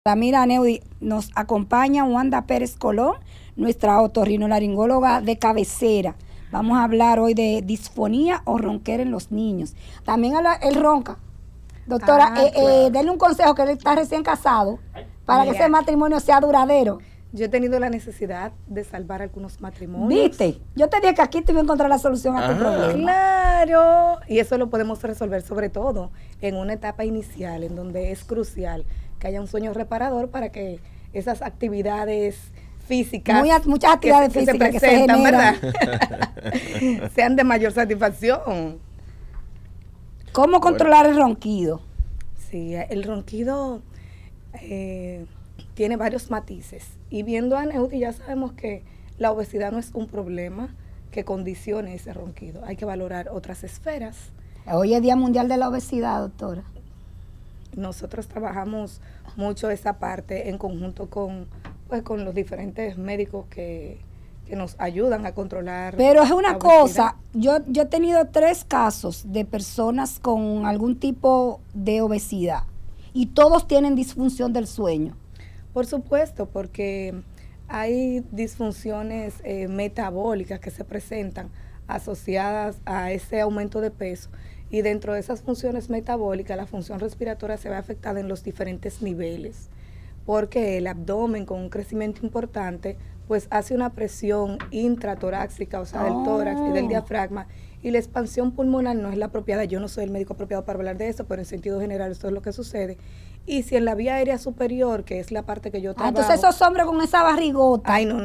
Mira, Neudi, nos acompaña Wanda Pérez Colón, nuestra otorrinolaringóloga de cabecera. Vamos a hablar hoy de disfonía o ronquera en los niños. También él ronca. Doctora, claro. denle un consejo, que él está recién casado, para que Mira, ese matrimonio sea duradero. yo he tenido la necesidad de salvar algunos matrimonios. ¿Viste? Yo te dije que aquí te iba a encontrar la solución a tu problema. Claro, y eso lo podemos resolver sobre todo en una etapa inicial, en donde es crucial que haya un sueño reparador para que esas actividades físicas Muchas actividades que físicas se presentan, ¿verdad? sean de mayor satisfacción. ¿Cómo controlar el ronquido? Sí, el ronquido tiene varios matices. Y viendo a Neudi ya sabemos que la obesidad no es un problema que condicione ese ronquido. Hay que valorar otras esferas. Hoy es Día Mundial de la Obesidad, doctora. Nosotros trabajamos mucho esa parte en conjunto con los diferentes médicos que nos ayudan a controlar. Pero es la una obesidad. cosa, yo he tenido 3 casos de personas con algún tipo de obesidad y todos tienen disfunción del sueño. Por supuesto, porque hay disfunciones metabólicas que se presentan asociadas a ese aumento de peso, y dentro de esas funciones metabólicas la función respiratoria se ve afectada en los diferentes niveles, porque el abdomen con un crecimiento importante pues hace una presión intratorácica, o sea, del tórax y del diafragma, y la expansión pulmonar no es la apropiada. Yo no soy el médico apropiado para hablar de eso, pero en sentido general esto es lo que sucede. Y si en la vía aérea superior, que es la parte que yo trabajo... Entonces esos hombres con esa barrigota Ay, no.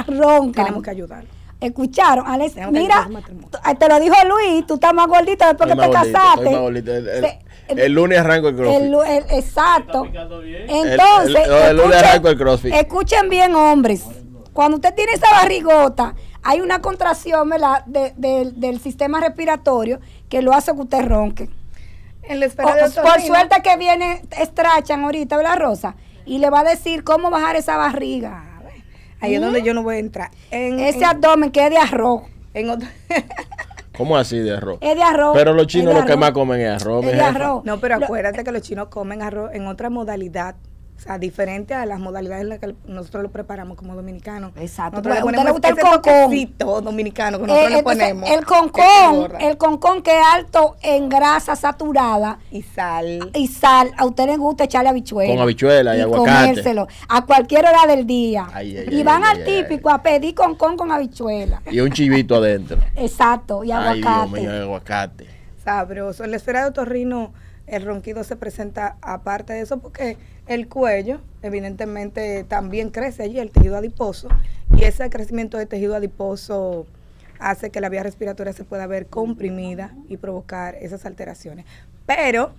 roncan. Tenemos que ayudar. ¿Escucharon? Alex, Tenemos que mira, ayudar al matrimonio. te lo dijo Luis, tú estás más gordita después que te casaste. El lunes arranco el crossfit. Exacto. El Entonces, lunes arranco el crossfit. escuchen bien, hombres. Cuando usted tiene esa barrigota, hay una contracción, ¿verdad?, del sistema respiratorio que lo hace que usted ronque. En la esfera de Por otorrino, suerte que viene Strachan ahorita, ¿verdad, Rosa? Y le va a decir cómo bajar esa barriga. ahí es donde yo no voy a entrar. Ese abdomen que es de arroz. En otro, ¿Cómo así de arroz? Es de arroz. Pero los es chinos de lo que arroz. más comen es arroz, mi Es de jefa. arroz. no, pero acuérdate que los chinos comen arroz en otra modalidad. O sea, diferente a las modalidades en las que nosotros lo preparamos como dominicanos. Exacto. Nosotros le A usted ponemos le gusta el ese concón. toquecito dominicano que nosotros le Entonces, ponemos. el concón que es alto en grasa saturada Y sal. y sal, a usted le gusta echarle habichuela. Con habichuela y aguacate. comérselo a cualquier hora del día. Y van al ay, típico a pedir concón con habichuela. Y un chivito adentro. Exacto, y Ay, aguacate. Dios mío, aguacate. Sabroso. En la esfera de otorrino el ronquido se presenta aparte de eso porque el cuello evidentemente también crece allí, el tejido adiposo, y ese crecimiento del tejido adiposo hace que la vía respiratoria se pueda ver comprimida y provocar esas alteraciones. Pero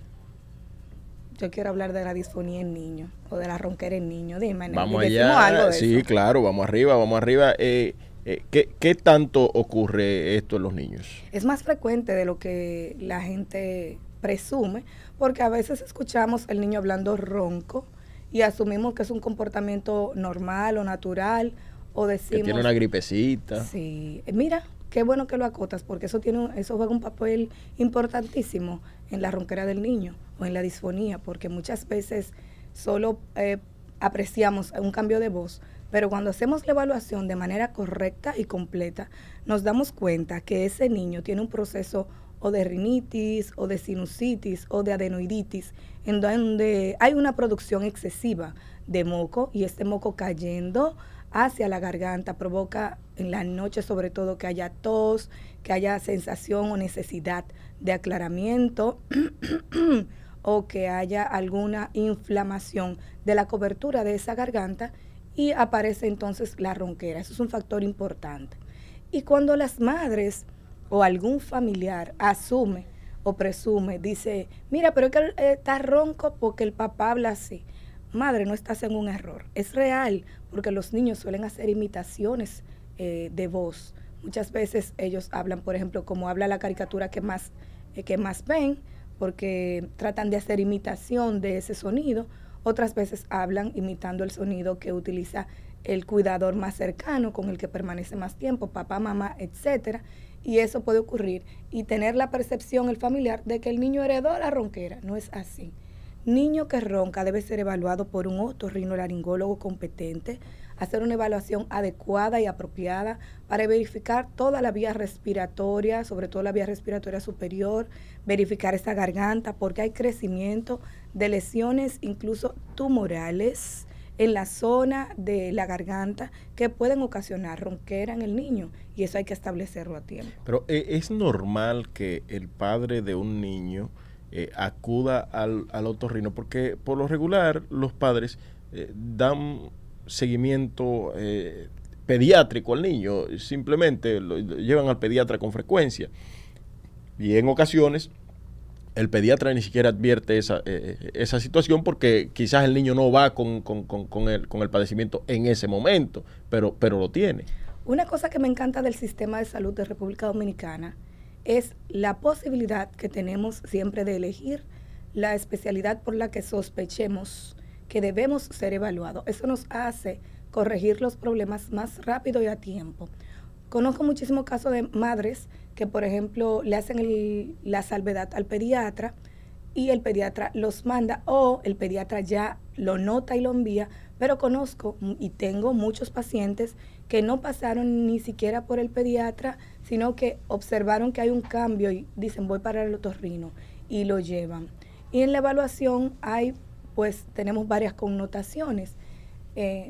yo quiero hablar de la disfonía en niños o de la ronquera en niños. Dime, Vamos decimos allá. algo de Sí, eso. claro, vamos arriba. ¿Qué tanto ocurre esto en los niños? Es más frecuente de lo que la gente presume, porque a veces escuchamos el niño hablando ronco y asumimos que es un comportamiento normal o natural, o decimos... Que tiene una gripecita. Sí, mira, qué bueno que lo acotas, porque eso juega un papel importantísimo en la ronquera del niño o en la disfonía, porque muchas veces solo apreciamos un cambio de voz, pero cuando hacemos la evaluación de manera correcta y completa, nos damos cuenta que ese niño tiene un proceso o de rinitis, o de sinusitis, o de adenoiditis, en donde hay una producción excesiva de moco, y este moco cayendo hacia la garganta provoca en la noche sobre todo que haya tos, que haya sensación o necesidad de aclaramiento o que haya alguna inflamación de la cobertura de esa garganta, y aparece entonces la ronquera. Eso es un factor importante. Y cuando las madres o algún familiar asume o presume, dice, mira, pero es que él está ronco porque el papá habla así. Madre, no estás en un error. Es real, porque los niños suelen hacer imitaciones de voz. Muchas veces ellos hablan, por ejemplo, como habla la caricatura que más ven, porque tratan de hacer imitación de ese sonido. Otras veces hablan imitando el sonido que utiliza el cuidador más cercano, con el que permanece más tiempo, papá, mamá, etcétera. Y eso puede ocurrir y tener la percepción el familiar de que el niño heredó la ronquera. No es así. Niño que ronca debe ser evaluado por un otorrinolaringólogo competente, hacer una evaluación adecuada y apropiada para verificar toda la vía respiratoria, sobre todo la vía respiratoria superior, verificar esa garganta, porque hay crecimiento de lesiones incluso tumorales en la zona de la garganta que pueden ocasionar ronquera en el niño, y eso hay que establecerlo a tiempo. Pero es normal que el padre de un niño acuda al otorrino, porque por lo regular los padres dan seguimiento pediátrico al niño, simplemente lo llevan al pediatra con frecuencia, y en ocasiones el pediatra ni siquiera advierte esa situación, porque quizás el niño no va con el padecimiento en ese momento, pero lo tiene. Una cosa que me encanta del sistema de salud de República Dominicana es la posibilidad que tenemos siempre de elegir la especialidad por la que sospechemos que debemos ser evaluados. Eso nos hace corregir los problemas más rápido y a tiempo. Conozco muchísimos casos de madres que, por ejemplo, le hacen la salvedad al pediatra y el pediatra los manda, o el pediatra ya lo nota y lo envía, pero conozco y tengo muchos pacientes que no pasaron ni siquiera por el pediatra, sino que observaron que hay un cambio y dicen voy para el otorrino y lo llevan. Y en la evaluación tenemos varias connotaciones.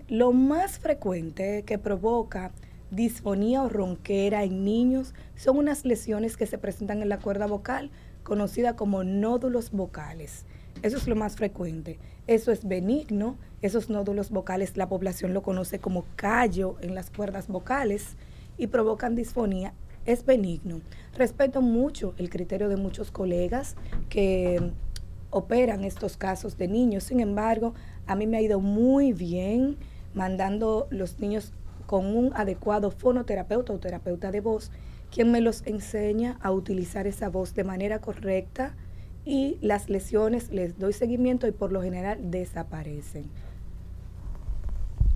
Lo más frecuente que provoca disfonía o ronquera en niños son unas lesiones que se presentan en la cuerda vocal, conocida como nódulos vocales. Eso es lo más frecuente. Eso es benigno. Esos nódulos vocales la población lo conoce como callo en las cuerdas vocales y provocan disfonía. Es benigno. Respeto mucho el criterio de muchos colegas que operan estos casos de niños. Sin embargo, a mí me ha ido muy bien mandando los niños con un adecuado fonoterapeuta o terapeuta de voz, quien me los enseña a utilizar esa voz de manera correcta, y las lesiones les doy seguimiento y por lo general desaparecen.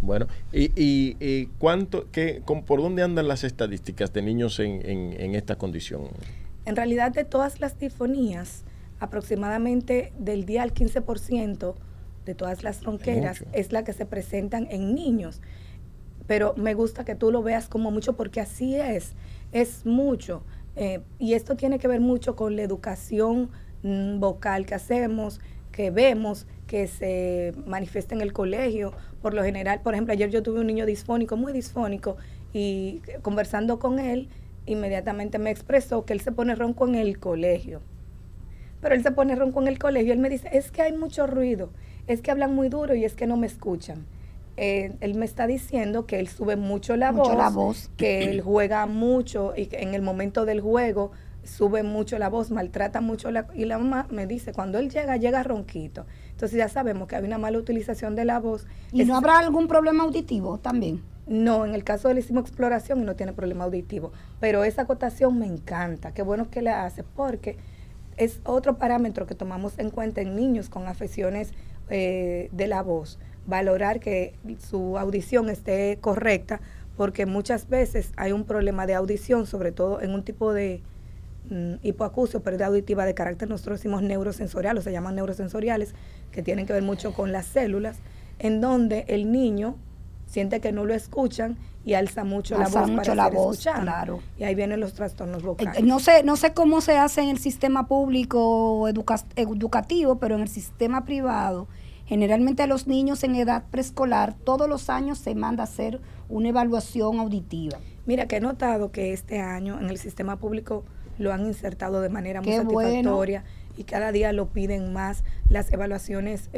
Bueno, ¿y por dónde andan las estadísticas de niños en esta condición? En realidad, de todas las disfonías, aproximadamente del 10 al 15% de todas las ronqueras es la que se presentan en niños. Pero me gusta que tú lo veas como mucho, porque así es mucho. Y esto tiene que ver mucho con la educación vocal que hacemos, que vemos, que se manifiesta en el colegio. Por lo general, por ejemplo, ayer yo tuve un niño disfónico, muy disfónico, y conversando con él, inmediatamente me expresó que él se pone ronco en el colegio. Pero él se pone ronco en el colegio, él me dice, es que hay mucho ruido, es que hablan muy duro y es que no me escuchan. Él me está diciendo que él sube mucho la voz, que él juega mucho y que en el momento del juego sube mucho la voz, maltrata mucho y la mamá me dice, cuando él llega ronquito. Entonces ya sabemos que hay una mala utilización de la voz. ¿Y no habrá algún problema auditivo también? No, en el caso de él hicimos exploración y no tiene problema auditivo, pero esa acotación me encanta, qué bueno que la hace, porque es otro parámetro que tomamos en cuenta en niños con afecciones de la voz. Valorar que su audición esté correcta, porque muchas veces hay un problema de audición, sobre todo en un tipo de hipoacusia o pérdida auditiva de carácter, nosotros decimos neurosensorial, o se llaman neurosensoriales, que tienen que ver mucho con las células, en donde el niño siente que no lo escuchan y alza mucho la voz para ser escuchado. Claro. Y ahí vienen los trastornos vocales. No sé cómo se hace en el sistema público educativo, pero en el sistema privado, generalmente a los niños en edad preescolar, todos los años se manda a hacer una evaluación auditiva. Mira, que he notado que este año en el sistema público lo han insertado de manera muy satisfactoria, y cada día lo piden más, las evaluaciones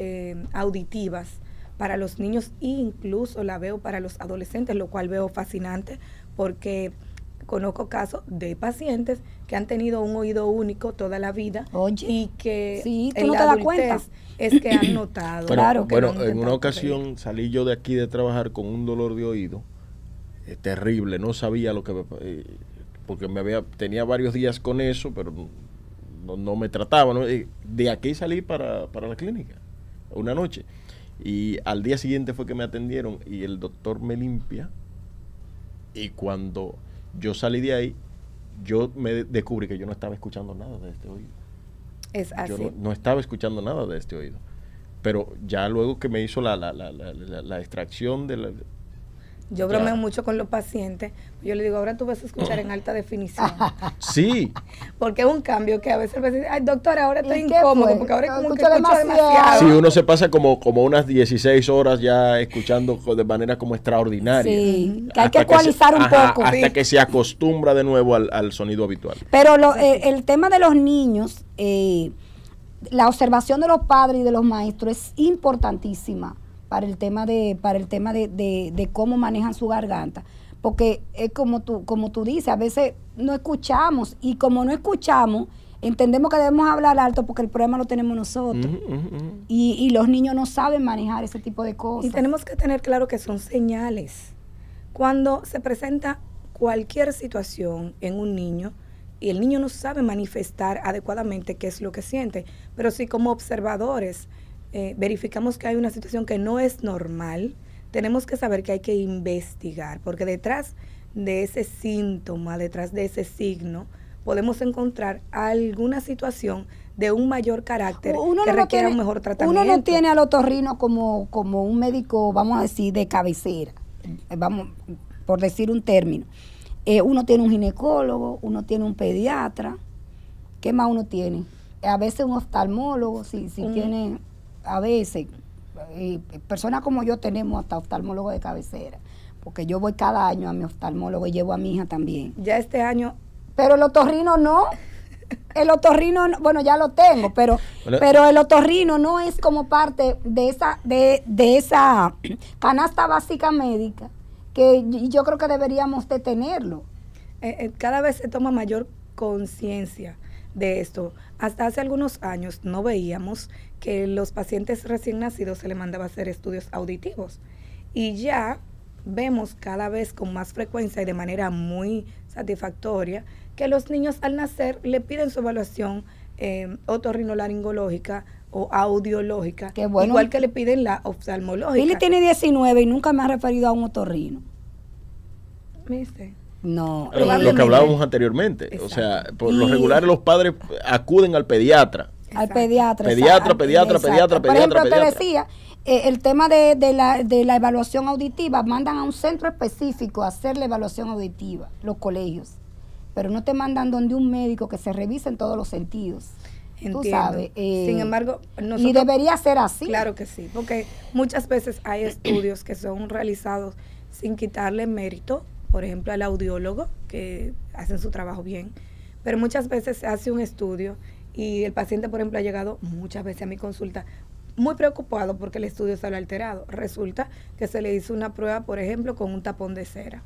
auditivas para los niños, e incluso la veo para los adolescentes, lo cual veo fascinante, porque conozco casos de pacientes que han tenido un oído único toda la vida. Oye, y que sí, tú en no la te das adultez cuenta. es que han notado. Bueno, que no en una ocasión salí yo de aquí de trabajar con un dolor de oído terrible, no sabía lo que porque tenía varios días con eso, pero no me trataba, ¿no? De aquí salí para la clínica una noche, y al día siguiente fue que me atendieron y el doctor me limpia, y cuando yo salí de ahí, yo me descubrí que yo no estaba escuchando nada de este oído. Es así. Yo no estaba escuchando nada de este oído. pero ya luego que me hizo la extracción de la... Yo bromeo mucho con los pacientes. Yo le digo, ahora tú vas a escuchar en alta definición. Sí. Porque es un cambio que a veces me dicen, ay, doctora, ahora estoy ¿Y qué incómodo, fue? porque ahora es como que Escucho escucho demasiado. demasiado. Sí, uno se pasa como unas 16 horas ya escuchando de manera como extraordinaria. Sí, que hay Hasta que ecualizar un poco. Hasta Sí. que se acostumbra de nuevo al sonido habitual. Pero el tema de los niños, la observación de los padres y de los maestros es importantísima para el tema de cómo manejan su garganta, porque es como tú dices, a veces no escuchamos, y como no escuchamos, entendemos que debemos hablar alto porque el problema lo tenemos nosotros. Y los niños no saben manejar ese tipo de cosas. Y tenemos que tener claro que son señales. Cuando se presenta cualquier situación en un niño y el niño no sabe manifestar adecuadamente qué es lo que siente, pero si como observadores verificamos que hay una situación que no es normal, tenemos que saber que hay que investigar, porque detrás de ese síntoma, detrás de ese signo, podemos encontrar alguna situación de un mayor carácter que requiera un mejor tratamiento. Uno no tiene al otorrino como un médico, vamos a decir, de cabecera, vamos, por decir un término. Uno tiene un ginecólogo, uno tiene un pediatra, ¿qué más uno tiene? A veces un oftalmólogo, si tiene, a veces, personas como yo tenemos hasta oftalmólogo de cabecera, porque yo voy cada año a mi oftalmólogo y llevo a mi hija también. Ya este año... Pero el otorrino no. El otorrino, bueno, ya lo tengo, pero el otorrino no es como parte de esa canasta básica médica que yo creo que deberíamos de tenerlo. Cada vez se toma mayor conciencia de esto. Hasta hace algunos años no veíamos que los pacientes recién nacidos se les mandaba a hacer estudios auditivos. Y ya vemos cada vez con más frecuencia y de manera muy satisfactoria que los niños al nacer le piden su evaluación otorrinolaringológica o audiológica, bueno, igual que le piden la oftalmológica. Billy tiene 19 y nunca me ha referido a un otorrino. ¿Viste? No. Lo que hablábamos anteriormente. Exacto. O sea, por lo regular los padres acuden al pediatra. Al pediatra. Pediatra. Por ejemplo, te decía, el tema de la evaluación auditiva, mandan a un centro específico a hacer la evaluación auditiva, los colegios. Pero no te mandan donde un médico que se revise en todos los sentidos. Entiendo. Tú sabes. Sin embargo, nosotros, y debería ser así. Claro que sí, porque muchas veces hay estudios que son realizados sin quitarle mérito, por ejemplo, al audiólogo, que hacen su trabajo bien, pero muchas veces se hace un estudio y el paciente, por ejemplo, ha llegado muchas veces a mi consulta muy preocupado porque el estudio salió alterado. Resulta que se le hizo una prueba, por ejemplo, con un tapón de cera.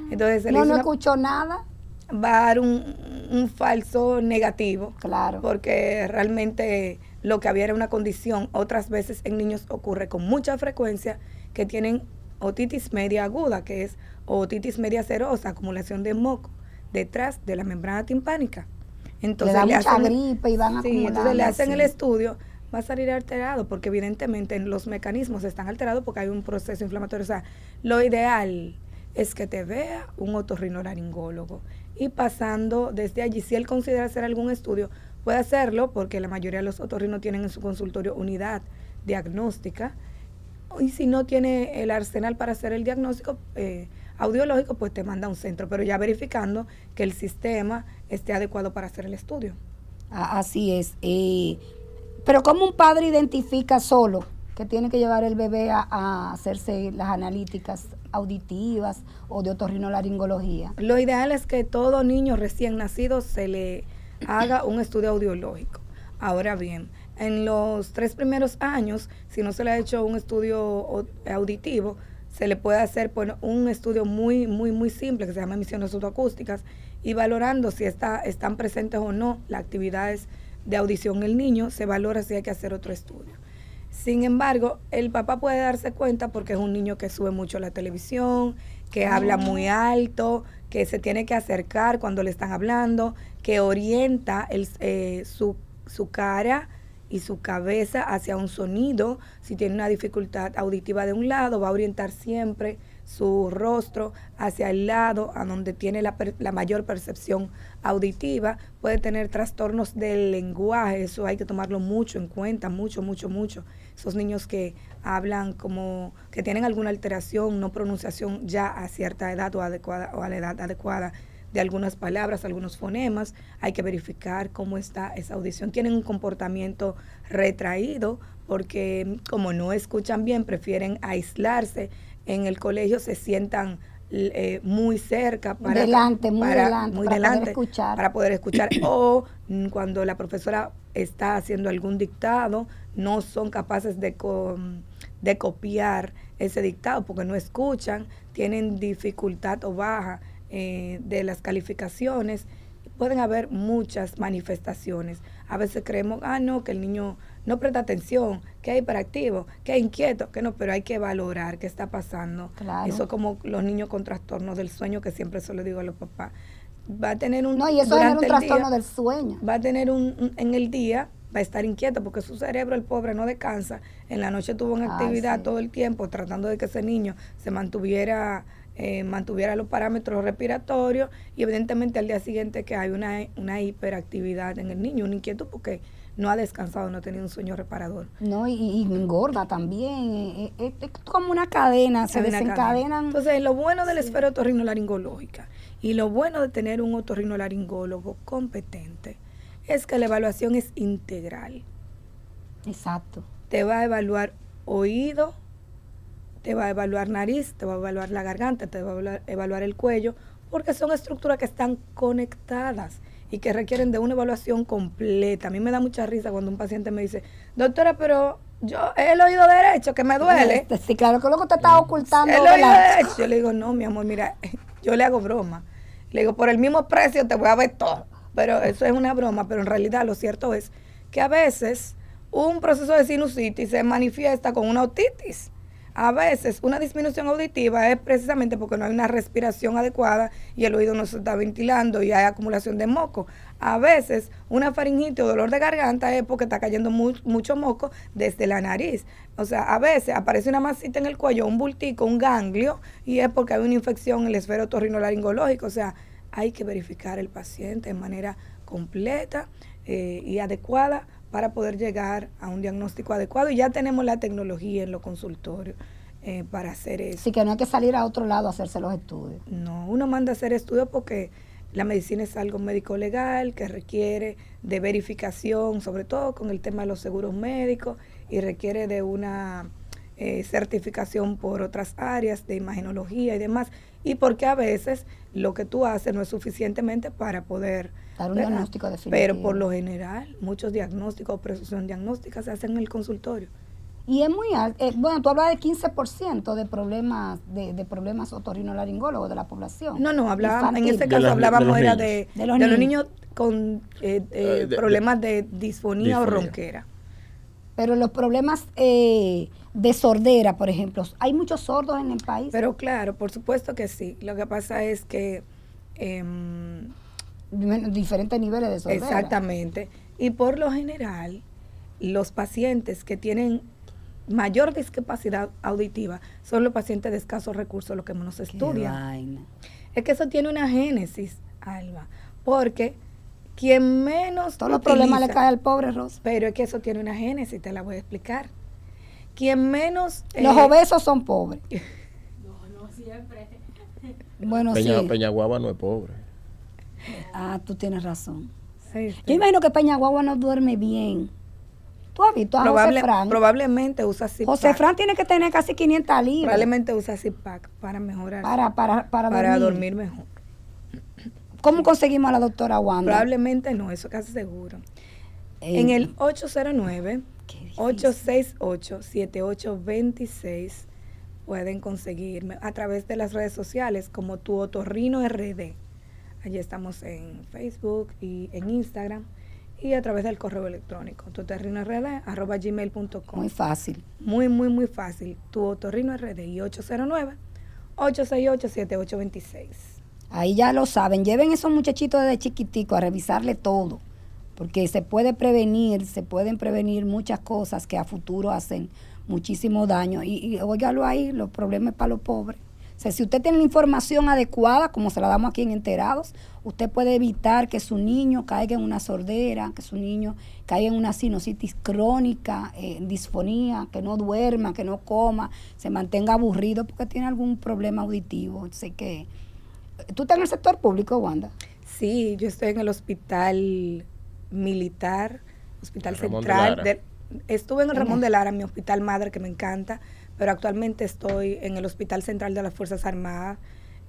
Entonces, no escuchó nada. Va a dar un falso negativo. Claro. Porque realmente lo que había era una condición. Otras veces en niños ocurre con mucha frecuencia que tienen otitis media aguda, que es otitis media serosa, acumulación de moco detrás de la membrana timpánica. Entonces le da mucha gripe y van acumulando. Entonces le hacen el estudio, va a salir alterado porque evidentemente los mecanismos están alterados porque hay un proceso inflamatorio. O sea, lo ideal es que te vea un otorrinolaringólogo y pasando desde allí, si él considera hacer algún estudio, puede hacerlo porque la mayoría de los otorrinos tienen en su consultorio unidad diagnóstica, y si no tiene el arsenal para hacer el diagnóstico audiológico, pues te manda a un centro, pero ya verificando que el sistema esté adecuado para hacer el estudio. Así es. Pero ¿cómo un padre identifica solo que tiene que llevar el bebé a hacerse las analíticas auditivas o de otorrinolaringología? Lo ideal es que todo niño recién nacido se le haga un estudio audiológico. Ahora bien, en los 3 primeros años, si no se le ha hecho un estudio auditivo, se le puede hacer un estudio muy simple que se llama emisiones autoacústicas y valorando si están presentes o no las actividades de audición en el niño, se valora si hay que hacer otro estudio. Sin embargo, el papá puede darse cuenta porque es un niño que sube mucho a la televisión, que habla muy alto, que se tiene que acercar cuando le están hablando, que orienta su cara y su cabeza hacia un sonido. Si tiene una dificultad auditiva de un lado, va a orientar siempre su rostro hacia el lado a donde tiene la mayor percepción auditiva. Puede tener trastornos del lenguaje, eso hay que tomarlo mucho en cuenta, mucho. esos niños que hablan como que tienen alguna alteración, no pronunciación ya a cierta edad o adecuada o a la edad adecuada de algunas palabras, algunos fonemas, hay que verificar cómo está esa audición. Tienen un comportamiento retraído porque como no escuchan bien, prefieren aislarse. En el colegio se sientan muy cerca muy delante para poder escuchar o cuando la profesora está haciendo algún dictado no son capaces de copiar ese dictado porque no escuchan, tienen dificultad o baja de las calificaciones. Pueden haber muchas manifestaciones. A veces creemos, no, que el niño no presta atención, que es hiperactivo, que es inquieto, que no, pero hay que valorar qué está pasando. Claro. Eso como los niños con trastornos del sueño, que siempre se lo digo a los papás. Va a tener un... No, y eso es un trastorno del sueño. Va a tener en el día, va a estar inquieto porque su cerebro, el pobre, no descansa. En la noche tuvo una actividad todo el tiempo tratando de que ese niño se mantuviera los parámetros respiratorios y evidentemente al día siguiente que hay una hiperactividad en el niño, una inquietud porque no ha descansado, no ha tenido un sueño reparador. No, y engorda también, es como una cadena, se desencadenan. Entonces, lo bueno de la esfera otorrinolaringológica y lo bueno de tener un otorrinolaringólogo competente es que la evaluación es integral. Exacto. Te va a evaluar oído, te va a evaluar nariz, te va a evaluar la garganta, te va a evaluar el cuello, porque son estructuras que están conectadas y que requieren de una evaluación completa. A mí me da mucha risa cuando un paciente me dice, doctora, pero yo el oído derecho que me duele. Sí, claro, que luego te está ocultando. El oído derecho. Yo le digo, no, mi amor, mira, yo le hago broma. Le digo, por el mismo precio te voy a ver todo. Pero eso es una broma, pero en realidad lo cierto es que a veces un proceso de sinusitis se manifiesta con una otitis. A veces una disminución auditiva es precisamente porque no hay una respiración adecuada y el oído no se está ventilando y hay acumulación de moco. A veces una faringitis o dolor de garganta es porque está cayendo mucho moco desde la nariz. O sea, a veces aparece una masita en el cuello, un bultico, un ganglio, y es porque hay una infección en el esfero otorrinolaringológico. O sea, hay que verificar el paciente de manera completa y adecuada para poder llegar a un diagnóstico adecuado. Y ya tenemos la tecnología en los consultorios para hacer eso. Así que no hay que salir a otro lado a hacerse los estudios. No, uno manda a hacer estudios porque la medicina es algo médico legal que requiere de verificación, sobre todo con el tema de los seguros médicos, y requiere de una certificación por otras áreas de imagenología y demás. Y porque a veces lo que tú haces no es suficientemente para poder dar un diagnóstico definitivo. Pero por lo general, muchos diagnósticos o precisión diagnóstica se hacen en el consultorio. Y es muy alto. Bueno, tú hablas de 15% de problemas otorrinolaringólogos de la población. No, hablábamos, en este caso hablábamos de los niños con problemas de disfonía o ronquera. Pero los problemas de sordera, por ejemplo, ¿hay muchos sordos en el país? Pero claro, por supuesto que sí. Lo que pasa es que diferentes niveles de sordera. Exactamente. Y por lo general, los pacientes que tienen mayor discapacidad auditiva son los pacientes de escasos recursos, los que menos estudian. Es que eso tiene una génesis, Alba, porque quien menos todos los problemas le cae al pobre Rosa. Pero es que eso tiene una génesis, te la voy a explicar. Quien menos... los obesos son pobres. No siempre. Bueno, Peñaguaba no es pobre. Tú tienes razón. Sí. Yo imagino que Peñaguaba no duerme bien. ¿Tú has visto a José Fran? Probablemente usa CPAC. José Fran tiene que tener casi 500 libras. Probablemente usa CPAC para mejorar. Para dormir mejor. ¿Cómo conseguimos a la doctora Wanda? Probablemente no, eso casi seguro. En el 809-868-7826 pueden conseguirme a través de las redes sociales como Tu Otorrino RD. Allí estamos en Facebook y en Instagram. Y a través del correo electrónico, tuotorrinord@gmail.com. Muy fácil. Muy, muy, muy fácil. Tu Otorrino RD y 809-868-7826. Ahí ya lo saben. Lleven esos muchachitos desde chiquitico a revisarle todo. Porque se pueden prevenir muchas cosas que a futuro hacen muchísimo daño. Y óigalo ahí, los problemas para los pobres. O sea, si usted tiene la información adecuada, como se la damos aquí en Enterados, usted puede evitar que su niño caiga en una sordera, que su niño caiga en una sinusitis crónica, disfonía, que no duerma, que no coma, se mantenga aburrido porque tiene algún problema auditivo. Sé que ¿tú estás en el sector público, Wanda? Sí, yo estoy en el hospital militar, hospital Ramón central. Estuve en el Ramón de Lara, mi hospital madre, que me encanta, pero actualmente estoy en el Hospital Central de las Fuerzas Armadas.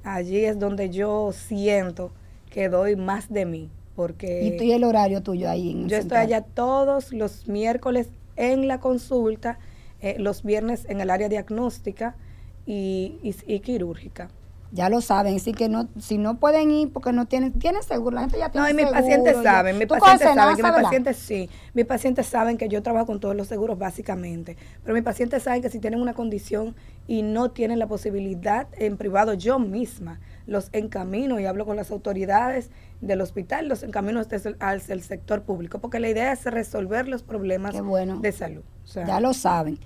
Allí es donde yo siento que doy más de mí, porque... ¿Y el horario tuyo ahí en el Yo central? estoy allá todos los miércoles en la consulta, los viernes en el área diagnóstica y quirúrgica. Ya lo saben, así que no, si no pueden ir porque no tienen seguro, la gente ya tiene No, y mis seguro. pacientes saben, mis pacientes saben que yo trabajo con todos los seguros básicamente, pero mis pacientes saben que si tienen una condición y no tienen la posibilidad en privado, yo misma los encamino y hablo con las autoridades del hospital, los encamino al sector público, porque la idea es resolver los problemas de salud. O sea, ya lo saben.